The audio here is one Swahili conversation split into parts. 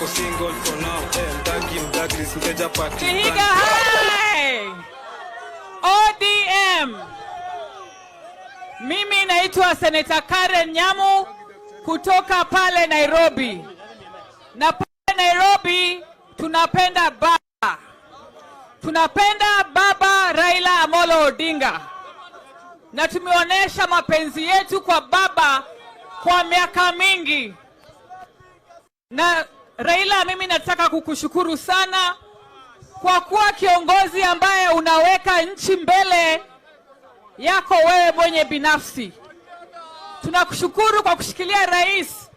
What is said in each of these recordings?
niko single for now. Mdagi singeja party. Vihiga hai! ODM. Mimi naitwa Senator Karen Nyamu kutoka pale Nairobi. Na pale Nairobi tunapenda baba. Tunapenda baba Raila Amolo Odinga. Na tumeonyesha mapenzi yetu kwa baba kwa miaka mingi. Na Raila, mimi nataka kukushukuru sana kwa kuwa kiongozi ambaye unaweka nchi mbele yako wewe mwenye binafsi. Tunakushukuru kwa kushikilia rais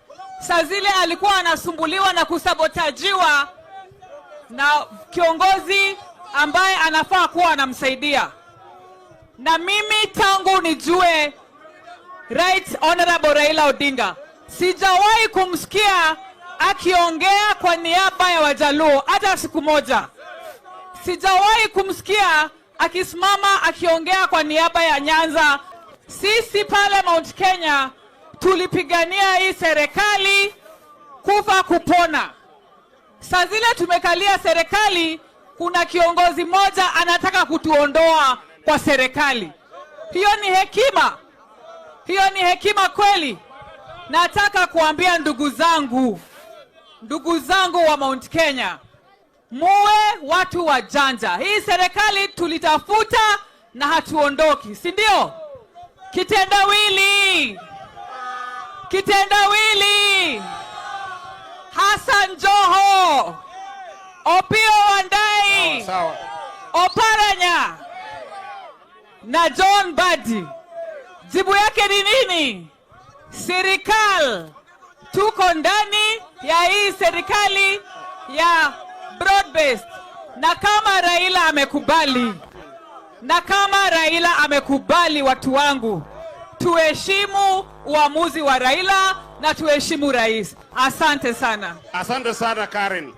saa zile alikuwa anasumbuliwa na kusabotajiwa na kiongozi ambaye anafaa kuwa anamsaidia. Na mimi tangu nijue Right Honorable Raila Odinga, sijawahi kumsikia akiongea kwa niaba ya Wajaluo hata siku moja. Sijawahi kumsikia akisimama akiongea kwa niaba ya Nyanza. Sisi pale Mount Kenya tulipigania hii serikali kufa kupona. Saa zile tumekalia serikali, kuna kiongozi mmoja anataka kutuondoa kwa serikali. Hiyo ni hekima. Hiyo ni hekima kweli. Nataka kuambia ndugu zangu wa Mount Kenya, muwe watu wajanja. Hii serikali tulitafuta na hatuondoki, si ndio? Kitendawili. Hassan Joho, Opiyo Wandayi, Oparanya na John Mbadi. Jibu yake ni nini? Serikali. Tuko ndani ya hii serikali ya broad based. Na kama Raila amekubali, watu wangu, tuheshimu uamuzi wa Raila na tuheshimu rais. Asante sana. Asante sana Karen.